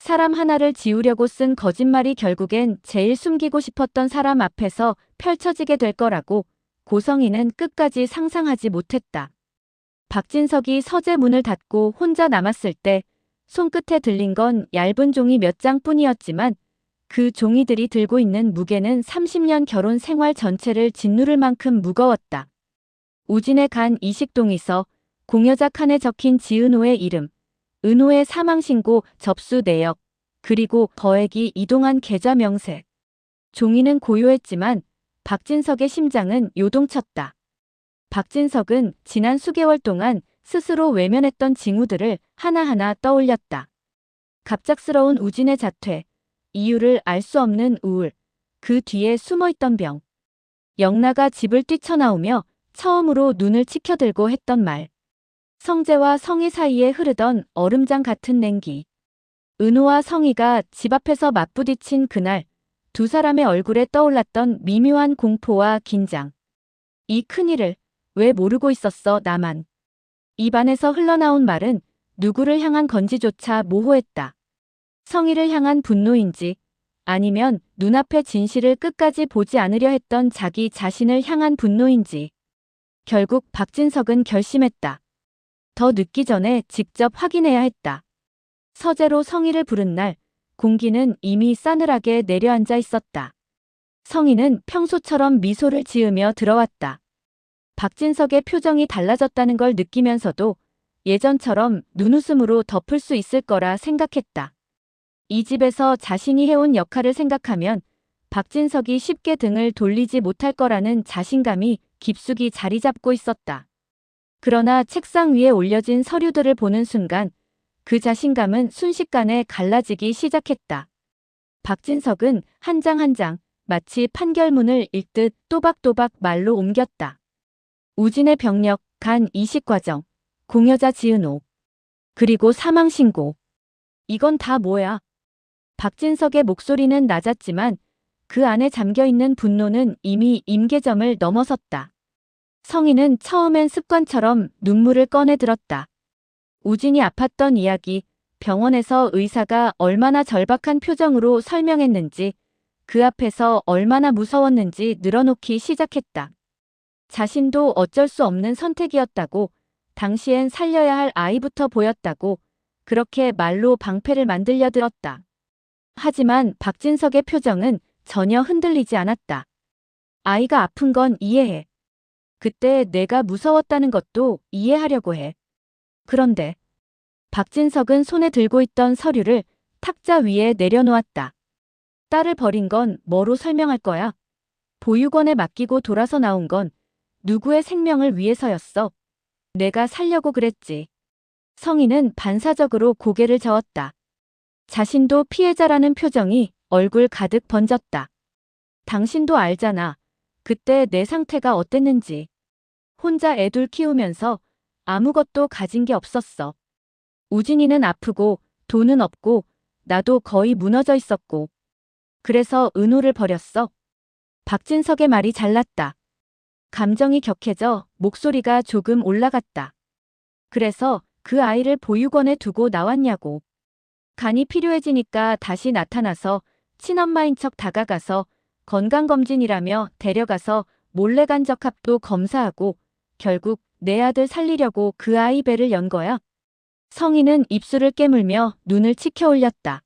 사람 하나를 지우려고 쓴 거짓말이 결국엔 제일 숨기고 싶었던 사람 앞에서 펼쳐지게 될 거라고 고성이는 끝까지 상상하지 못했다. 박진석이 서재 문을 닫고 혼자 남았을 때 손끝에 들린 건 얇은 종이 몇 장뿐이었지만 그 종이들이 들고 있는 무게는 30년 결혼 생활 전체를 짓누를 만큼 무거웠다. 우진의 간 이식동에서 공여자 칸에 적힌 지은호의 이름, 은호의 사망신고 접수 내역, 그리고 거액이 이동한 계좌 명세. 종이는 고요했지만 박진석의 심장은 요동쳤다. 박진석은 지난 수개월 동안 스스로 외면했던 징후들을 하나하나 떠올렸다. 갑작스러운 우진의 자퇴, 이유를 알 수 없는 우울, 그 뒤에 숨어있던 병. 영나가 집을 뛰쳐나오며 처음으로 눈을 치켜들고 했던 말. 성재와 성희 사이에 흐르던 얼음장 같은 냉기. 은호와 성희가 집 앞에서 맞부딪힌 그날, 두 사람의 얼굴에 떠올랐던 미묘한 공포와 긴장. 이 큰일을 왜 모르고 있었어 나만. 입안에서 흘러나온 말은 누구를 향한 건지조차 모호했다. 성희를 향한 분노인지 아니면 눈앞의 진실을 끝까지 보지 않으려 했던 자기 자신을 향한 분노인지. 결국 박진석은 결심했다. 더 늦기 전에 직접 확인해야 했다. 서재로 성희를 부른 날 공기는 이미 싸늘하게 내려앉아 있었다. 성희는 평소처럼 미소를 지으며 들어왔다. 박진석의 표정이 달라졌다는 걸 느끼면서도 예전처럼 눈웃음으로 덮을 수 있을 거라 생각했다. 이 집에서 자신이 해온 역할을 생각하면 박진석이 쉽게 등을 돌리지 못할 거라는 자신감이 깊숙이 자리 잡고 있었다. 그러나 책상 위에 올려진 서류들을 보는 순간 그 자신감은 순식간에 갈라지기 시작했다. 박진석은 한 장 한 장 마치 판결문을 읽듯 또박또박 말로 옮겼다. 우진의 병력, 간 이식 과정, 공여자 지은호, 그리고 사망신고. 이건 다 뭐야? 박진석의 목소리는 낮았지만 그 안에 잠겨있는 분노는 이미 임계점을 넘어섰다. 성희는 처음엔 습관처럼 눈물을 꺼내 들었다. 우진이 아팠던 이야기, 병원에서 의사가 얼마나 절박한 표정으로 설명했는지, 그 앞에서 얼마나 무서웠는지 늘어놓기 시작했다. 자신도 어쩔 수 없는 선택이었다고, 당시엔 살려야 할 아이부터 보였다고, 그렇게 말로 방패를 만들려 들었다. 하지만 박진석의 표정은 전혀 흔들리지 않았다. 아이가 아픈 건 이해해. 그때 내가 무서웠다는 것도 이해하려고 해. 그런데 박진석은 손에 들고 있던 서류를 탁자 위에 내려놓았다. 딸을 버린 건 뭐로 설명할 거야? 보육원에 맡기고 돌아서 나온 건 누구의 생명을 위해서였어? 내가 살려고 그랬지. 성희는 반사적으로 고개를 저었다. 자신도 피해자라는 표정이 얼굴 가득 번졌다. 당신도 알잖아. 그때 내 상태가 어땠는지. 혼자 애둘 키우면서 아무것도 가진 게 없었어. 우진이는 아프고 돈은 없고 나도 거의 무너져 있었고. 그래서 은호를 버렸어. 박진석의 말이 잘났다. 감정이 격해져 목소리가 조금 올라갔다. 그래서 그 아이를 보육원에 두고 나왔냐고. 간이 필요해지니까 다시 나타나서 친엄마인 척 다가가서 건강검진이라며 데려가서 몰래 간적합도 검사하고 결국 내 아들 살리려고 그 아이 배를 연 거야. 성희는 입술을 깨물며 눈을 치켜 올렸다.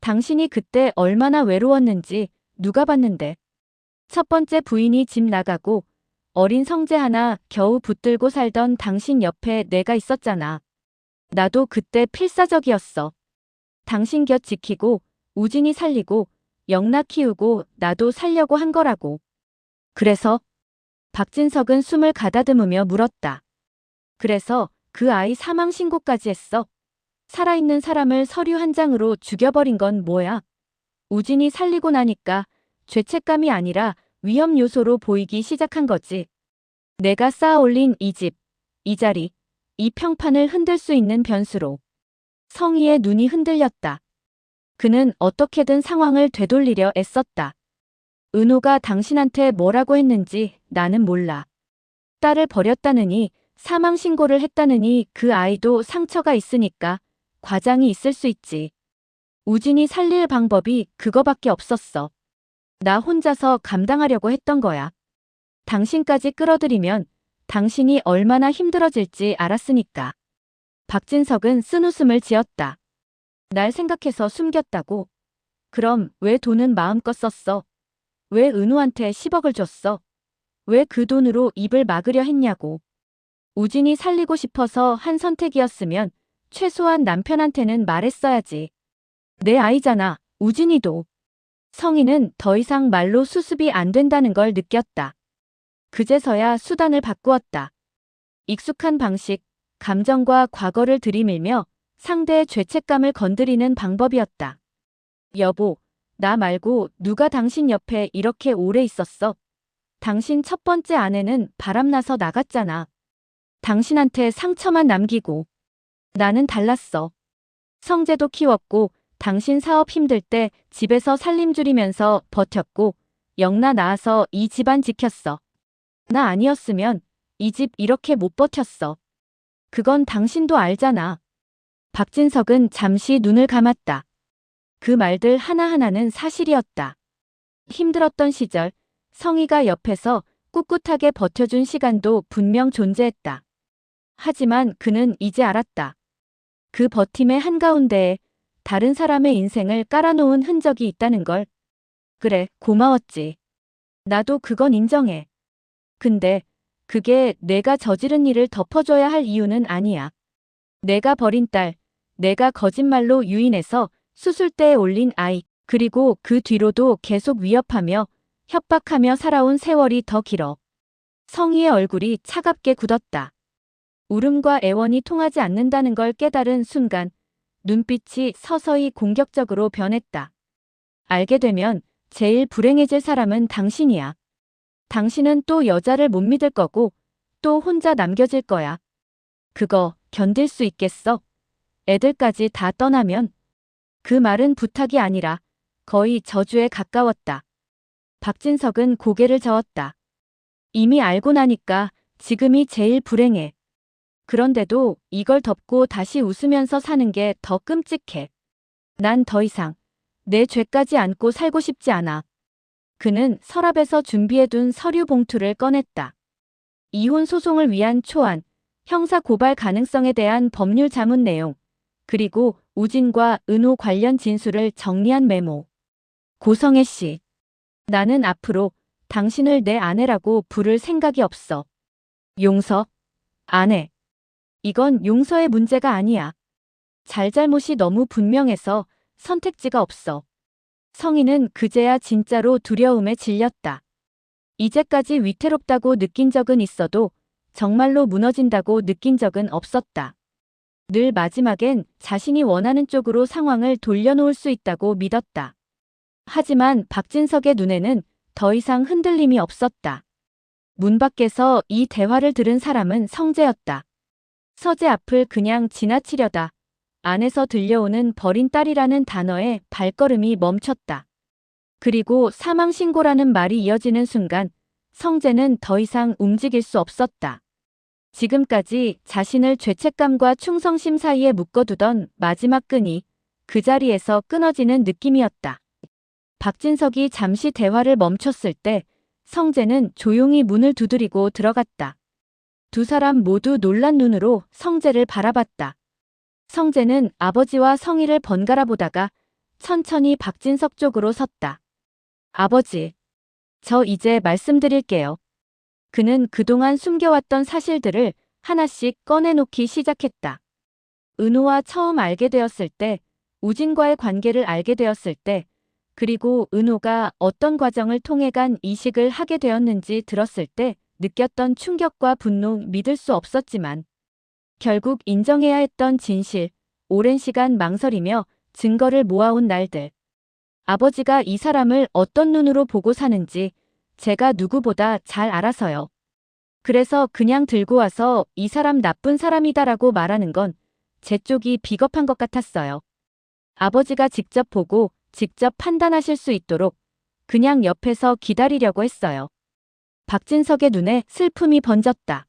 당신이 그때 얼마나 외로웠는지 누가 봤는데. 첫 번째 부인이 집 나가고 어린 성재 하나 겨우 붙들고 살던 당신 옆에 내가 있었잖아. 나도 그때 필사적이었어. 당신 곁 지키고 우진이 살리고 영나 키우고 나도 살려고 한 거라고. 그래서? 박진석은 숨을 가다듬으며 물었다. 그래서 그 아이 사망 신고까지 했어. 살아있는 사람을 서류 한 장으로 죽여버린 건 뭐야? 우진이 살리고 나니까 죄책감이 아니라 위험 요소로 보이기 시작한 거지. 내가 쌓아 올린 이 집, 이 자리, 이 평판을 흔들 수 있는 변수로. 성희의 눈이 흔들렸다. 그는 어떻게든 상황을 되돌리려 애썼다. 은호가 당신한테 뭐라고 했는지 나는 몰라. 딸을 버렸다느니 사망신고를 했다느니 그 아이도 상처가 있으니까 과장이 있을 수 있지. 우진이 살릴 방법이 그거밖에 없었어. 나 혼자서 감당하려고 했던 거야. 당신까지 끌어들이면 당신이 얼마나 힘들어질지 알았으니까. 박진석은 쓴웃음을 지었다. 날 생각해서 숨겼다고? 그럼 왜 돈은 마음껏 썼어? 왜 은우한테 10억을 줬어? 왜 그 돈으로 입을 막으려 했냐고. 우진이 살리고 싶어서 한 선택이었으면 최소한 남편한테는 말했어야지. 내 아이잖아, 우진이도. 성희는 더 이상 말로 수습이 안 된다는 걸 느꼈다. 그제서야 수단을 바꾸었다. 익숙한 방식, 감정과 과거를 들이밀며 상대의 죄책감을 건드리는 방법이었다. 여보, 나 말고 누가 당신 옆에 이렇게 오래 있었어? 당신 첫 번째 아내는 바람나서 나갔잖아. 당신한테 상처만 남기고. 나는 달랐어. 성재도 키웠고 당신 사업 힘들 때 집에서 살림 줄이면서 버텼고 영나 낳아서 이 집안 지켰어. 나 아니었으면 이 집 이렇게 못 버텼어. 그건 당신도 알잖아. 박진석은 잠시 눈을 감았다. 그 말들 하나하나는 사실이었다. 힘들었던 시절 성희가 옆에서 꿋꿋하게 버텨준 시간도 분명 존재했다. 하지만 그는 이제 알았다. 그 버팀의 한가운데에 다른 사람의 인생을 깔아놓은 흔적이 있다는 걸. 그래, 고마웠지. 나도 그건 인정해. 근데 그게 내가 저지른 일을 덮어줘야 할 이유는 아니야. 내가 버린 딸, 내가 거짓말로 유인해서 수술대에 올린 아이, 그리고 그 뒤로도 계속 위협하며 협박하며 살아온 세월이 더 길어. 성희의 얼굴이 차갑게 굳었다. 울음과 애원이 통하지 않는다는 걸 깨달은 순간 눈빛이 서서히 공격적으로 변했다. 알게 되면 제일 불행해질 사람은 당신이야. 당신은 또 여자를 못 믿을 거고 또 혼자 남겨질 거야. 그거 견딜 수 있겠어? 애들까지 다 떠나면? 그 말은 부탁이 아니라 거의 저주에 가까웠다. 박진석은 고개를 저었다. 이미 알고 나니까 지금이 제일 불행해. 그런데도 이걸 덮고 다시 웃으면서 사는 게 더 끔찍해. 난 더 이상 내 죄까지 안고 살고 싶지 않아. 그는 서랍에서 준비해둔 서류 봉투를 꺼냈다. 이혼 소송을 위한 초안, 형사 고발 가능성에 대한 법률 자문 내용, 그리고 우진과 은호 관련 진술을 정리한 메모. 고성애 씨, 나는 앞으로 당신을 내 아내라고 부를 생각이 없어. 용서? 아내. 이건 용서의 문제가 아니야. 잘잘못이 너무 분명해서 선택지가 없어. 성희는 그제야 진짜로 두려움에 질렸다. 이제까지 위태롭다고 느낀 적은 있어도 정말로 무너진다고 느낀 적은 없었다. 늘 마지막엔 자신이 원하는 쪽으로 상황을 돌려놓을 수 있다고 믿었다. 하지만 박진석의 눈에는 더 이상 흔들림이 없었다. 문 밖에서 이 대화를 들은 사람은 성재였다. 서재 앞을 그냥 지나치려다 안에서 들려오는 버린 딸이라는 단어에 발걸음이 멈췄다. 그리고 사망신고라는 말이 이어지는 순간 성재는 더 이상 움직일 수 없었다. 지금까지 자신을 죄책감과 충성심 사이에 묶어두던 마지막 끈이 그 자리에서 끊어지는 느낌이었다. 박진석이 잠시 대화를 멈췄을 때 성재는 조용히 문을 두드리고 들어갔다. 두 사람 모두 놀란 눈으로 성재를 바라봤다. 성재는 아버지와 성희를 번갈아 보다가 천천히 박진석 쪽으로 섰다. 아버지, 저 이제 말씀드릴게요. 그는 그동안 숨겨왔던 사실들을 하나씩 꺼내놓기 시작했다. 은호와 처음 알게 되었을 때, 우진과의 관계를 알게 되었을 때, 그리고 은호가 어떤 과정을 통해 간 이식을 하게 되었는지 들었을 때 느꼈던 충격과 분노, 믿을 수 없었지만 결국 인정해야 했던 진실, 오랜 시간 망설이며 증거를 모아온 날들. 아버지가 이 사람을 어떤 눈으로 보고 사는지 제가 누구보다 잘 알아서요. 그래서 그냥 들고 와서 이 사람 나쁜 사람이다라고 말하는 건 제 쪽이 비겁한 것 같았어요. 아버지가 직접 보고 직접 판단하실 수 있도록 그냥 옆에서 기다리려고 했어요. 박진석의 눈에 슬픔이 번졌다.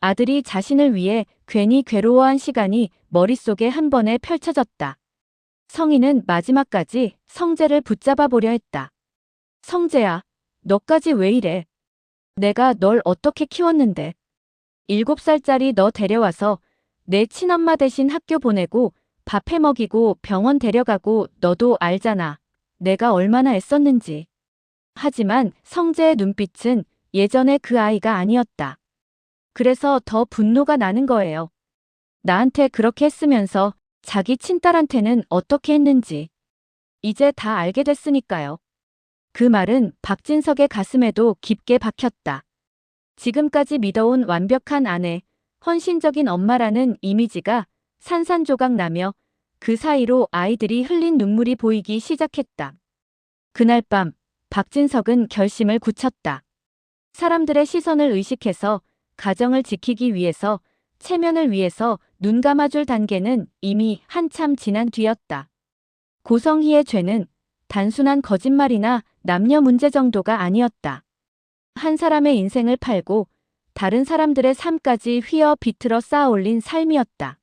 아들이 자신을 위해 괜히 괴로워한 시간이 머릿속에 한 번에 펼쳐졌다. 성희는 마지막까지 성재를 붙잡아 보려 했다. 성재야, 너까지 왜 이래? 내가 널 어떻게 키웠는데. 7살짜리 너 데려와서 내 친엄마 대신 학교 보내고 밥 해먹이고 병원 데려가고 너도 알잖아. 내가 얼마나 애썼는지. 하지만 성재의 눈빛은 예전의 그 아이가 아니었다. 그래서 더 분노가 나는 거예요. 나한테 그렇게 했으면서 자기 친딸한테는 어떻게 했는지. 이제 다 알게 됐으니까요. 그 말은 박진석의 가슴에도 깊게 박혔다. 지금까지 믿어온 완벽한 아내, 헌신적인 엄마라는 이미지가 산산조각 나며 그 사이로 아이들이 흘린 눈물이 보이기 시작했다. 그날 밤 박진석은 결심을 굳혔다. 사람들의 시선을 의식해서 가정을 지키기 위해서 체면을 위해서 눈 감아줄 단계는 이미 한참 지난 뒤였다. 고성희의 죄는 단순한 거짓말이나 남녀 문제 정도가 아니었다. 한 사람의 인생을 팔고 다른 사람들의 삶까지 휘어 비틀어 쌓아올린 삶이었다.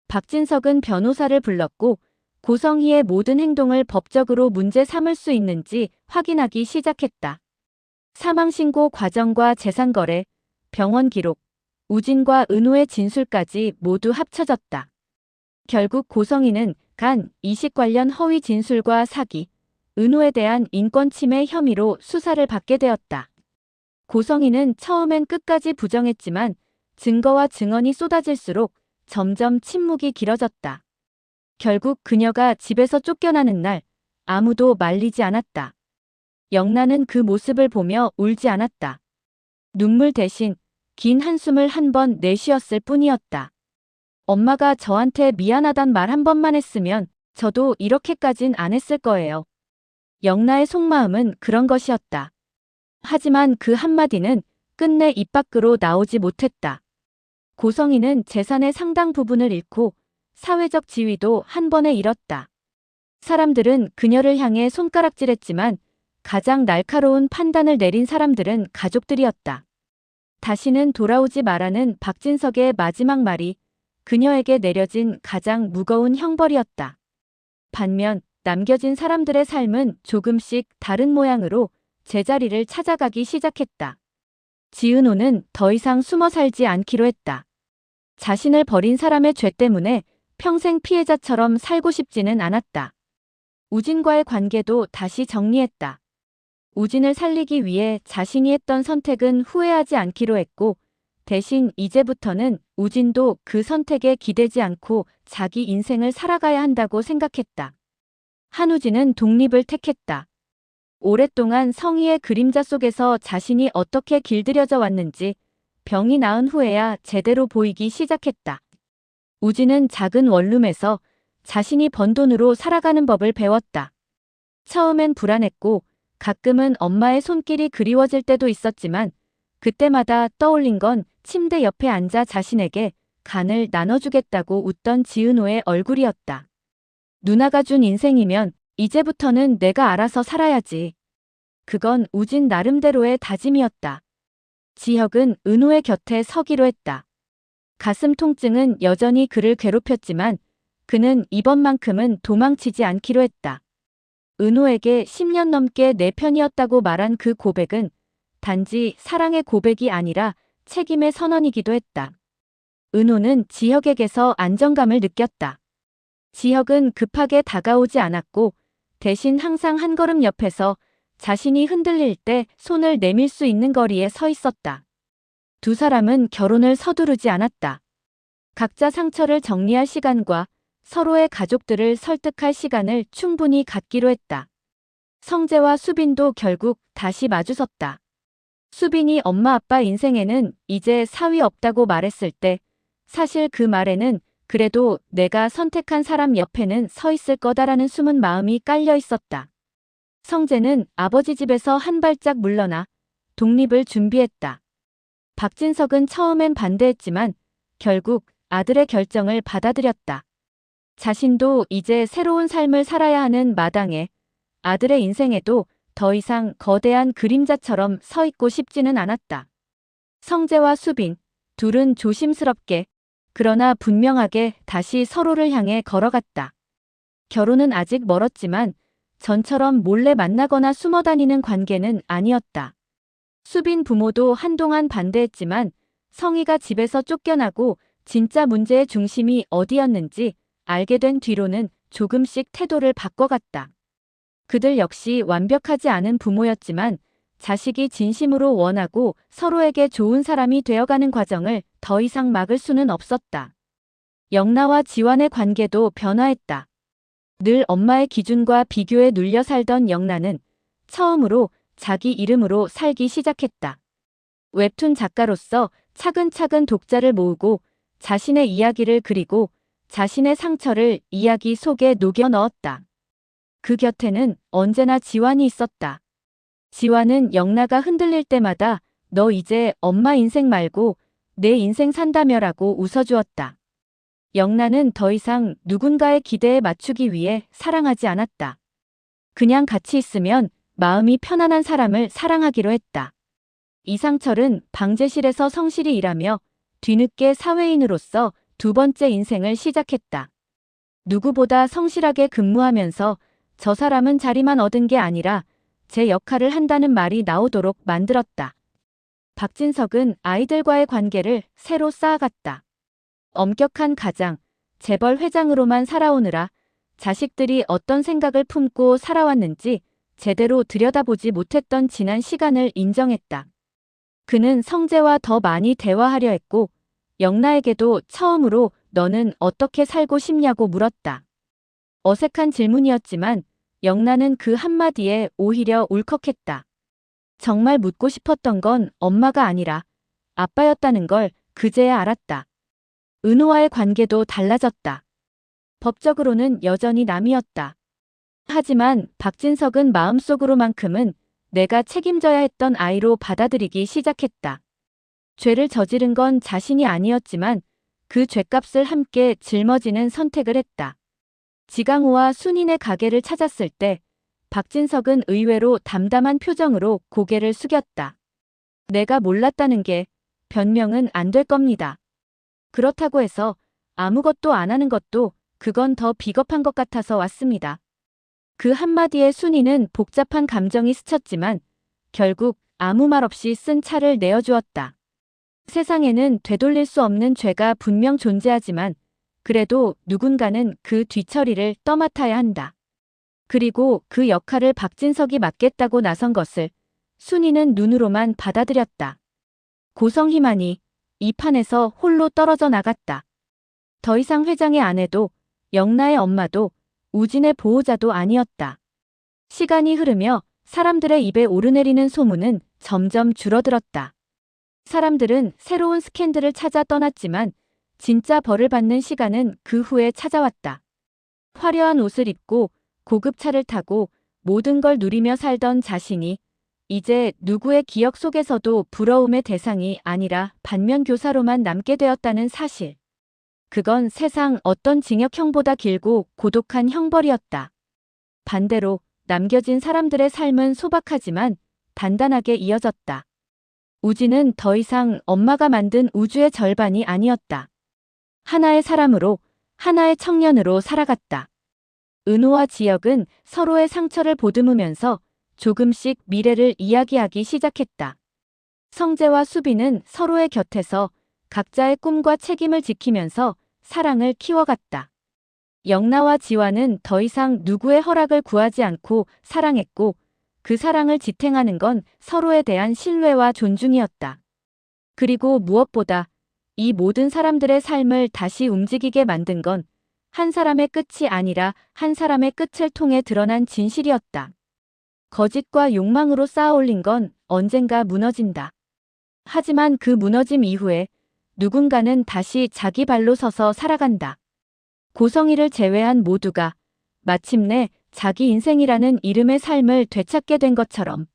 박진석은 변호사를 불렀고 고성희의 모든 행동을 법적으로 문제 삼을 수 있는지 확인하기 시작했다. 사망신고 과정과 재산거래, 병원 기록, 우진과 은호의 진술까지 모두 합쳐졌다. 결국 고성희는 간, 이식 관련 허위 진술과 사기, 은호에 대한 인권침해 혐의로 수사를 받게 되었다. 고성희는 처음엔 끝까지 부정했지만 증거와 증언이 쏟아질수록 점점 침묵이 길어졌다. 결국 그녀가 집에서 쫓겨나는 날 아무도 말리지 않았다. 영란은 그 모습을 보며 울지 않았다. 눈물 대신 긴 한숨을 한 번 내쉬었을 뿐이었다. 엄마가 저한테 미안하단 말 한 번만 했으면 저도 이렇게까진 안 했을 거예요. 영라의 속마음은 그런 것이었다. 하지만 그 한마디는 끝내 입 밖으로 나오지 못했다. 고성희는 재산의 상당 부분을 잃고 사회적 지위도 한 번에 잃었다. 사람들은 그녀를 향해 손가락질했지만 가장 날카로운 판단을 내린 사람들은 가족들이었다. 다시는 돌아오지 마라는 박진석의 마지막 말이 그녀에게 내려진 가장 무거운 형벌이었다. 반면 남겨진 사람들의 삶은 조금씩 다른 모양으로 제자리를 찾아가기 시작했다. 지은호는 더 이상 숨어 살지 않기로 했다. 자신을 버린 사람의 죄 때문에 평생 피해자처럼 살고 싶지는 않았다. 우진과의 관계도 다시 정리했다. 우진을 살리기 위해 자신이 했던 선택은 후회하지 않기로 했고 대신 이제부터는 우진도 그 선택에 기대지 않고 자기 인생을 살아가야 한다고 생각했다. 한우진은 독립을 택했다. 오랫동안 성희의 그림자 속에서 자신이 어떻게 길들여져 왔는지 병이 나은 후에야 제대로 보이기 시작했다. 우진은 작은 원룸에서 자신이 번 돈으로 살아가는 법을 배웠다. 처음엔 불안했고 가끔은 엄마의 손길이 그리워질 때도 있었지만 그때마다 떠올린 건 침대 옆에 앉아 자신에게 간을 나눠주겠다고 웃던 지은호의 얼굴이었다. 누나가 준 인생이면 이제부터는 내가 알아서 살아야지. 그건 우진 나름대로의 다짐이었다. 지혁은 은호의 곁에 서기로 했다. 가슴 통증은 여전히 그를 괴롭혔지만 그는 이번만큼은 도망치지 않기로 했다. 은호에게 10년 넘게 내 편이었다고 말한 그 고백은 단지 사랑의 고백이 아니라 책임의 선언이기도 했다. 은호는 지혁에게서 안정감을 느꼈다. 지혁은 급하게 다가오지 않았고 대신 항상 한 걸음 옆에서 자신이 흔들릴 때 손을 내밀 수 있는 거리에 서 있었다. 두 사람은 결혼을 서두르지 않았다. 각자 상처를 정리할 시간과 서로의 가족들을 설득할 시간을 충분히 갖기로 했다. 성재와 수빈도 결국 다시 마주섰다. 수빈이 엄마 아빠 인생에는 이제 사위 없다고 말했을 때 사실 그 말에는 그래도 내가 선택한 사람 옆에는 서 있을 거다라는 숨은 마음이 깔려 있었다. 성재는 아버지 집에서 한 발짝 물러나 독립을 준비했다. 박진석은 처음엔 반대했지만 결국 아들의 결정을 받아들였다. 자신도 이제 새로운 삶을 살아야 하는 마당에 아들의 인생에도 더 이상 거대한 그림자처럼 서 있고 싶지는 않았다. 성재와 수빈, 둘은 조심스럽게 그러나 분명하게 다시 서로를 향해 걸어갔다. 결혼은 아직 멀었지만 전처럼 몰래 만나거나 숨어 다니는 관계는 아니었다. 수빈 부모도 한동안 반대했지만 성희가 집에서 쫓겨나고 진짜 문제의 중심이 어디였는지 알게 된 뒤로는 조금씩 태도를 바꿔갔다. 그들 역시 완벽하지 않은 부모였지만 자식이 진심으로 원하고 서로에게 좋은 사람이 되어가는 과정을 더 이상 막을 수는 없었다. 영나와 지완의 관계도 변화했다. 늘 엄마의 기준과 비교에 눌려 살던 영나는 처음으로 자기 이름으로 살기 시작했다. 웹툰 작가로서 차근차근 독자를 모으고 자신의 이야기를 그리고 자신의 상처를 이야기 속에 녹여 넣었다. 그 곁에는 언제나 지완이 있었다. 지완은 영나가 흔들릴 때마다 너 이제 엄마 인생 말고 내 인생 산다며라고 웃어주었다. 영나는 더 이상 누군가의 기대에 맞추기 위해 사랑하지 않았다. 그냥 같이 있으면 마음이 편안한 사람을 사랑하기로 했다. 이상철은 방제실에서 성실히 일하며 뒤늦게 사회인으로서 두 번째 인생을 시작했다. 누구보다 성실하게 근무하면서 저 사람은 자리만 얻은 게 아니라 제 역할을 한다는 말이 나오도록 만들었다. 박진석은 아이들과의 관계를 새로 쌓아갔다. 엄격한 가장, 재벌 회장으로만 살아오느라 자식들이 어떤 생각을 품고 살아왔는지 제대로 들여다보지 못했던 지난 시간을 인정했다. 그는 성재와 더 많이 대화하려 했고 영나에게도 처음으로 너는 어떻게 살고 싶냐고 물었다. 어색한 질문이었지만 영나는 그 한마디에 오히려 울컥했다. 정말 묻고 싶었던 건 엄마가 아니라 아빠였다는 걸 그제야 알았다. 은호와의 관계도 달라졌다. 법적으로는 여전히 남이었다. 하지만 박진석은 마음속으로만큼은 내가 책임져야 했던 아이로 받아들이기 시작했다. 죄를 저지른 건 자신이 아니었지만 그 죗값을 함께 짊어지는 선택을 했다. 지강호와 순인의 가게를 찾았을 때 박진석은 의외로 담담한 표정으로 고개를 숙였다. 내가 몰랐다는 게 변명은 안 될 겁니다. 그렇다고 해서 아무것도 안 하는 것도 그건 더 비겁한 것 같아서 왔습니다. 그 한마디에 순이는 복잡한 감정이 스쳤지만 결국 아무 말 없이 쓴 차를 내어주었다. 세상에는 되돌릴 수 없는 죄가 분명 존재하지만 그래도 누군가는 그 뒤처리를 떠맡아야 한다. 그리고 그 역할을 박진석이 맡겠다고 나선 것을 순이는 눈으로만 받아들였다. 고성희만이 이 판에서 홀로 떨어져 나갔다. 더 이상 회장의 아내도 영나의 엄마도 우진의 보호자도 아니었다. 시간이 흐르며 사람들의 입에 오르내리는 소문은 점점 줄어들었다. 사람들은 새로운 스캔들을 찾아 떠났지만 진짜 벌을 받는 시간은 그 후에 찾아왔다. 화려한 옷을 입고 고급 차를 타고 모든 걸 누리며 살던 자신이 이제 누구의 기억 속에서도 부러움의 대상이 아니라 반면교사로만 남게 되었다는 사실. 그건 세상 어떤 징역형보다 길고 고독한 형벌이었다. 반대로 남겨진 사람들의 삶은 소박하지만 단단하게 이어졌다. 우진은 더 이상 엄마가 만든 우주의 절반이 아니었다. 하나의 사람으로, 하나의 청년으로 살아갔다. 은호와 지혁은 서로의 상처를 보듬으면서 조금씩 미래를 이야기하기 시작했다. 성재와 수빈은 서로의 곁에서 각자의 꿈과 책임을 지키면서 사랑을 키워갔다. 영나와 지완은 더 이상 누구의 허락을 구하지 않고 사랑했고 그 사랑을 지탱하는 건 서로에 대한 신뢰와 존중이었다. 그리고 무엇보다 이 모든 사람들의 삶을 다시 움직이게 만든 건 한 사람의 끝이 아니라 한 사람의 끝을 통해 드러난 진실이었다. 거짓과 욕망으로 쌓아올린 건 언젠가 무너진다. 하지만 그 무너짐 이후에 누군가는 다시 자기 발로 서서 살아간다. 고성희를 제외한 모두가 마침내 자기 인생이라는 이름의 삶을 되찾게 된 것처럼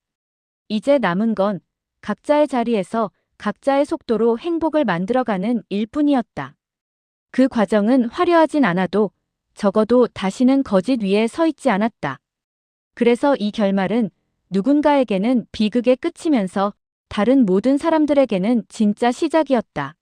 이제 남은 건 각자의 자리에서 각자의 속도로 행복을 만들어가는 일뿐이었다. 그 과정은 화려하진 않아도 적어도 다시는 거짓 위에 서 있지 않았다. 그래서 이 결말은 누군가에게는 비극의 끝이면서 다른 모든 사람들에게는 진짜 시작이었다.